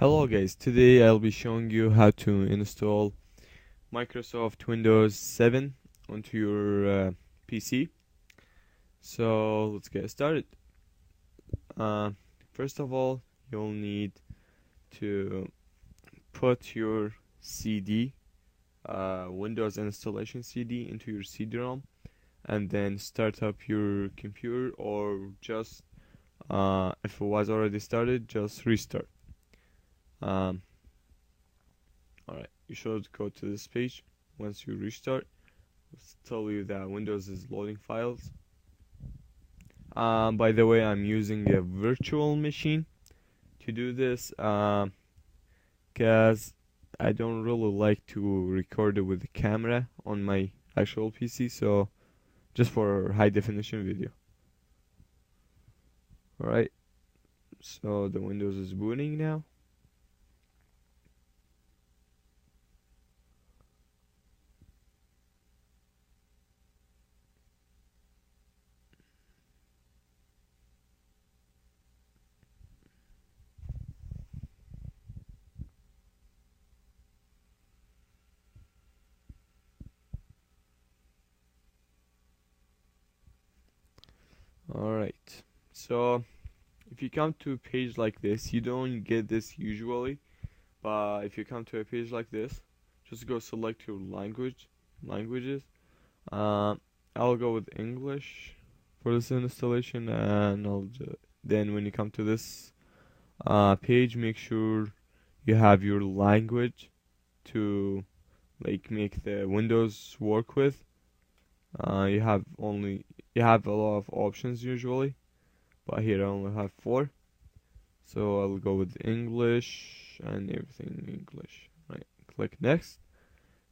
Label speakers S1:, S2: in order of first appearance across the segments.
S1: Hello guys, today I'll be showing you how to install Microsoft Windows 7 onto your PC. So let's get started. Uh, First of all, you'll need to put your CD, Windows installation CD, into your CD-ROM and then start up your computer, or just if it was already started, just restart. Um, Alright, you should go to this page. Once you restart, it's tell you that Windows is loading files. By the way, I'm using a virtual machine to do this because I don't really like to record it with the camera on my actual PC, so just for high definition video. Alright, so the Windows is booting now. Alright, so if you come to a page like this, you don't get this usually, but if you come to a page like this, just go select your languages. Uh, I'll go with English for this installation, and then when you come to this page, make sure you have your language to make the Windows work with. You have a lot of options usually, but here I only have 4. So I'll go with English and everything English. Right, click next,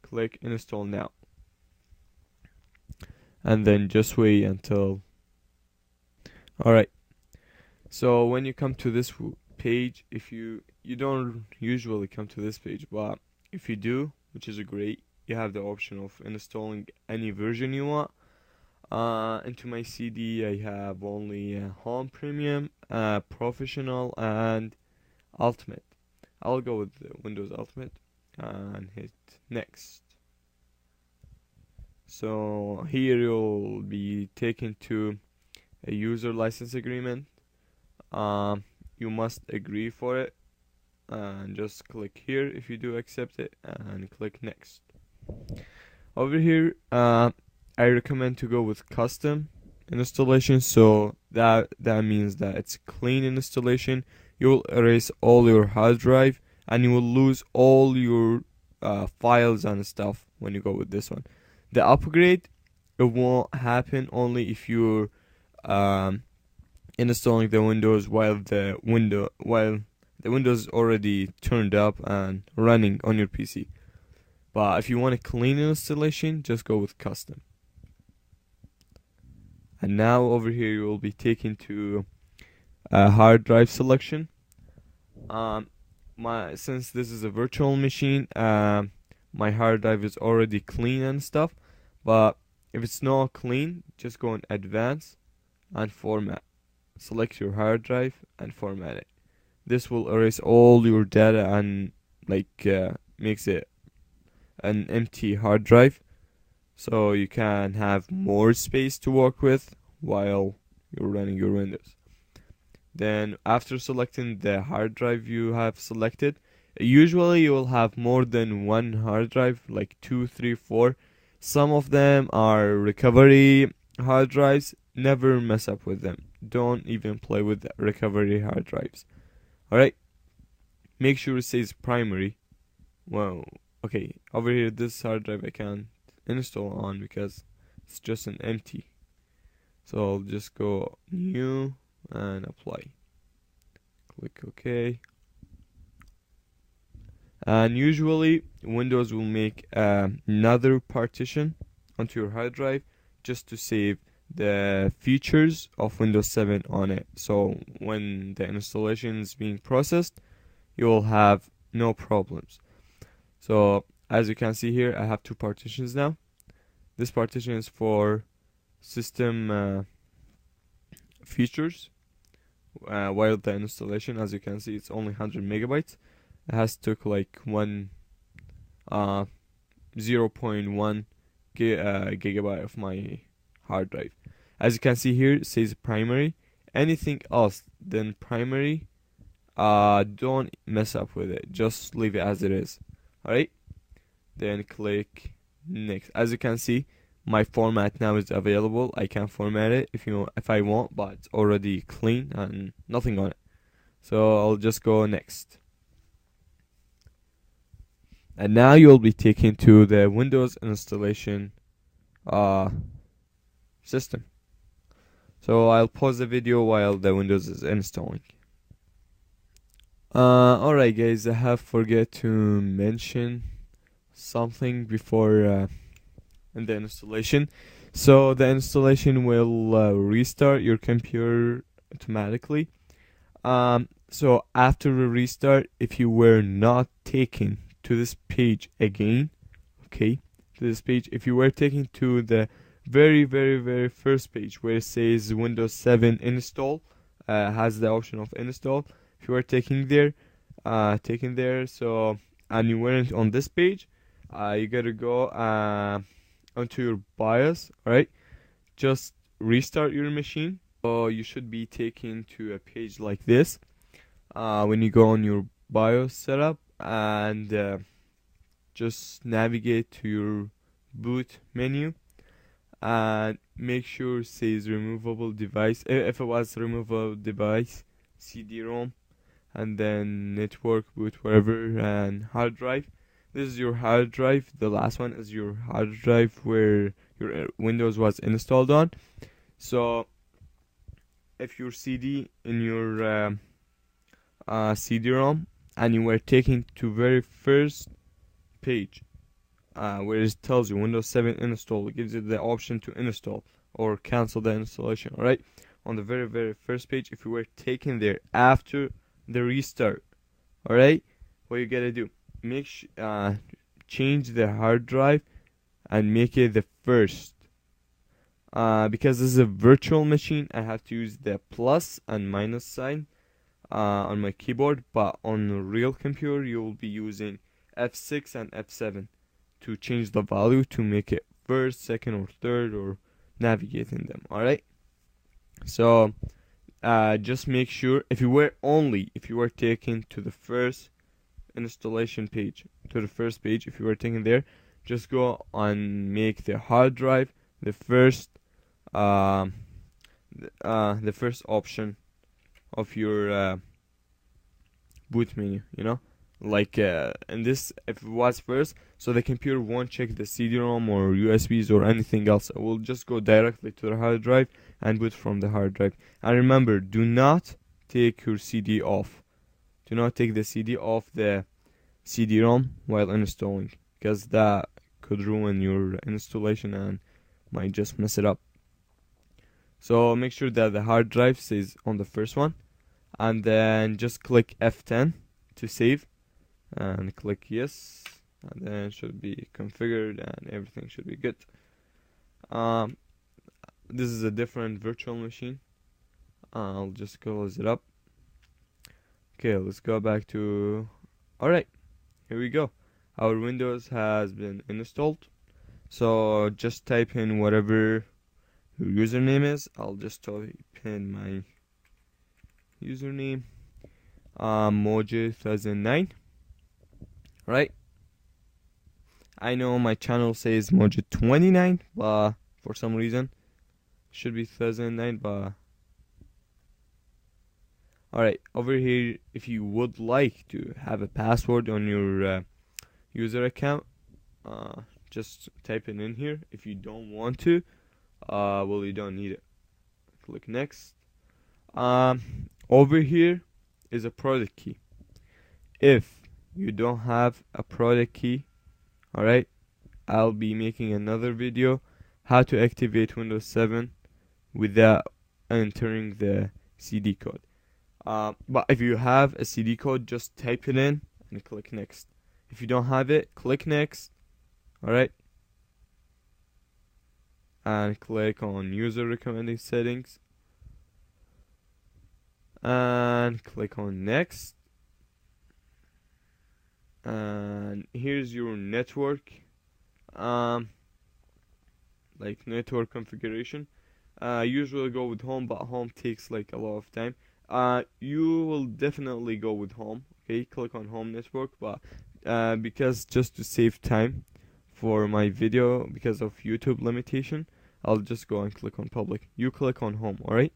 S1: click install now, and then just wait until. Alright, so when you come to this page, if you don't usually come to this page, but if you do, which is great, you have the option of installing any version you want. Into my CD, I have only Home Premium, Professional, and Ultimate. I'll go with the Windows Ultimate and hit next. So here you'll be taken to a user license agreement. You must agree for it, and just click here if you do accept it, and click next. Over here, I recommend to go with custom installation, so that means that it's clean installation. You will erase all your hard drive, and you will lose all your files and stuff when you go with this one. The upgrade, it won't happen only if you're installing the Windows while the Windows is already turned up and running on your PC. But if you want a clean installation, just go with custom. And now over here you will be taken to a hard drive selection. Since this is a virtual machine, my hard drive is already clean and stuff. But if it's not clean, just go in advanced and format. Select your hard drive and format it. This will erase all your data and makes it an empty hard drive, so you can have more space to work with while you're running your Windows. Then after selecting the hard drive you have selected, usually you will have more than one hard drive, like 2, 3, 4. Some of them are recovery hard drives. Never mess up with them. Don't even play with recovery hard drives. Alright, make sure it says primary. Well, okay, over here this hard drive I can't install on because it's just an empty. So I'll just go new and apply. Click OK. And usually Windows will make another partition onto your hard drive just to save the features of Windows 7 on it. So when the installation is being processed, you will have no problems. So as you can see here, I have 2 partitions now. This partition is for system features, while the installation, as you can see, it's only 100 megabytes. It has took like 0.1 gigabyte of my hard drive. As you can see here, it says primary. Anything else than primary, don't mess up with it. Just leave it as it is. Alright? Then click next. As you can see, my format now is available. I can format it if I want, but it's already clean and nothing on it. So I'll just go next. And now you'll be taken to the Windows installation system. So I'll pause the video while the Windows is installing. Alright guys, I have forget to mention something before in the installation. So the installation will restart your computer automatically. So after the restart, if you were not taken to this page again, okay, to this page, if you were taken to the very first page where it says Windows 7 install, has the option of install. If you were taken there, so and you weren't on this page, you gotta go onto your BIOS. Alright, just restart your machine. So you should be taken to a page like this. When you go on your BIOS setup and just navigate to your boot menu and make sure it says removable device. If it was removable device, CD-ROM, and then network boot, wherever, and hard drive. This is your hard drive. The last one is your hard drive where your Windows was installed on. So if your CD in your CD-ROM and you were taken to very first page where it tells you Windows 7 install, it gives you the option to install or cancel the installation. Alright, on the very first page, if you were taken there after the restart, alright, what you gotta do, change the hard drive and make it the first. Because this is a virtual machine, I have to use the plus and minus sign on my keyboard, but on a real computer you will be using F6 and F7 to change the value to make it first, second, or third, or navigating them. Alright, so just make sure if you were taken to the first installation page, to the first page, if you were taken there, just go and make the hard drive the first option of your boot menu, like in this, if it was first, so the computer won't check the CD-ROM or USBs or anything else. It will just go directly to the hard drive and boot from the hard drive. And remember, do not take your CD off. Do not take the CD off the CD-ROM while installing, because that could ruin your installation and might just mess it up. So make sure that the hard drive stays on the first one, and then just click F10 to save and click yes, and then it should be configured and everything should be good. This is a different virtual machine. I'll just close it up. Okay, let's go back to, alright, here we go. Our Windows has been installed. So just type in whatever your username is. I'll just type in my username, Mojo 2009. Right? I know my channel says Mojo 29, but for some reason it should be 2009. But alright, over here, if you would like to have a password on your user account, just type it in here. If you don't want to, well, you don't need it. Click next. Over here is a product key. If you don't have a product key, alright, I'll be making another video how to activate Windows 7 without entering the CD code. But if you have a CD code, just type it in and click next. If you don't have it, click next. Alright, and click on user recommended settings and click on next. and here's your network, um, like network configuration. Usually go with home, but home takes like a lot of time. You will definitely go with home. Okay, click on home network, but because just to save time for my video because of YouTube limitation, I'll just go and click on public. You click on home, alright?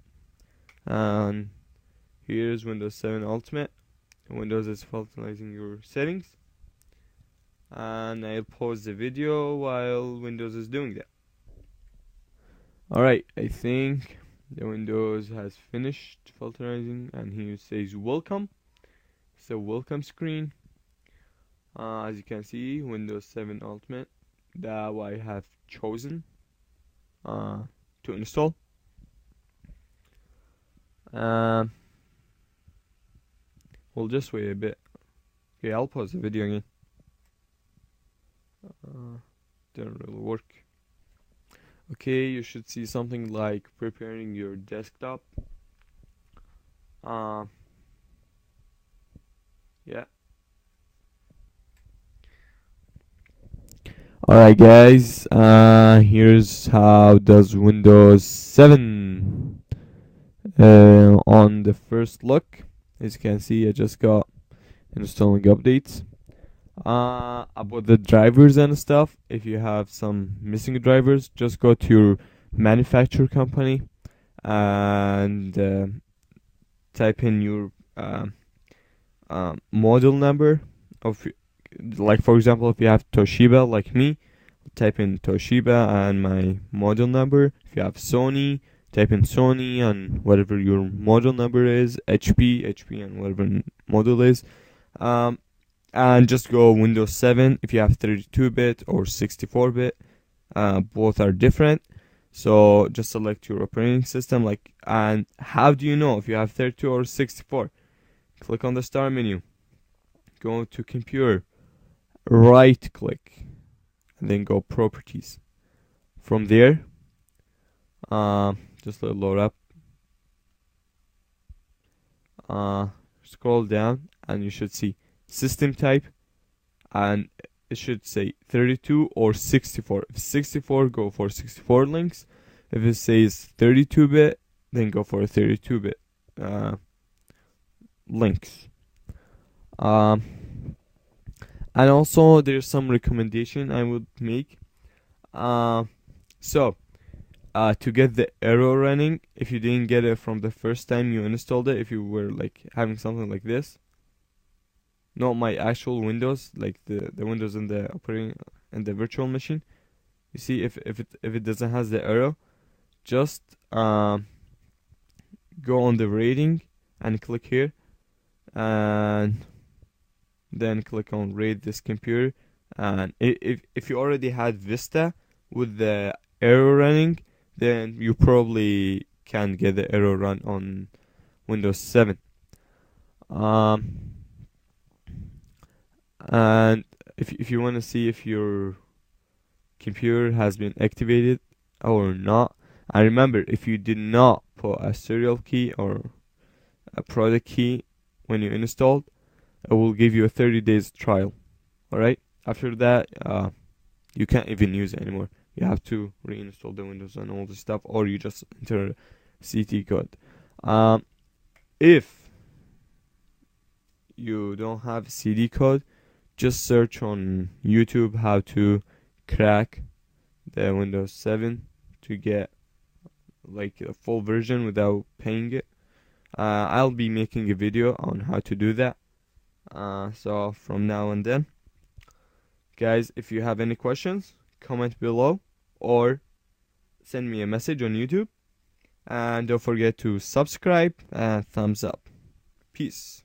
S1: And here's Windows 7 Ultimate. Windows is finalizing your settings. And I'll pause the video while Windows is doing that. Alright, I think the Windows has finished filterizing, and here it says welcome. It's a welcome screen. As you can see, Windows 7 Ultimate that I have chosen to install. We'll just wait a bit. Okay, I'll pause the video again. Didn't really work. Okay, you should see something like preparing your desktop. Yeah. Alright guys, here's how does Windows 7 on the first look. As you can see, I just got installing updates. About the drivers and stuff, if you have some missing drivers, just go to your manufacturer company and type in your model number of, like for example, if you have Toshiba like me, type in Toshiba and my model number. If you have Sony, type in Sony and whatever your model number is, HP and whatever model is. And just go Windows 7 if you have 32-bit or 64-bit. Both are different. So just select your operating system. And how do you know if you have 32 or 64? Click on the start menu. Go to computer. Right click. And then go properties. From there, just let it load up. Scroll down and you should see system type, and it should say 32 or 64. If 64, go for 64 links. If it says 32-bit, then go for 32-bit links. And also there's some recommendation I would make. So to get the arrow running, if you didn't get it from the first time you installed it, if you were like having something like this, not my actual Windows, like the Windows in the operating and the virtual machine. You see, if it doesn't has the arrow, just go on the rating and click here, and then click on rate this computer. And if you already had Vista with the arrow running, then you probably can get the arrow run on Windows 7. And if you want to see if your computer has been activated or not, and remember, if you did not put a serial key or a product key when you installed, it will give you a 30 days trial. Alright, after that you can't even use it anymore. You have to reinstall the Windows and all this stuff, or you just enter CT code. If you don't have CD code, just search on YouTube how to crack the Windows 7 to get like a full version without paying it. I'll be making a video on how to do that. So from now and then, guys, if you have any questions, comment below or send me a message on YouTube. And don't forget to subscribe and thumbs up. Peace.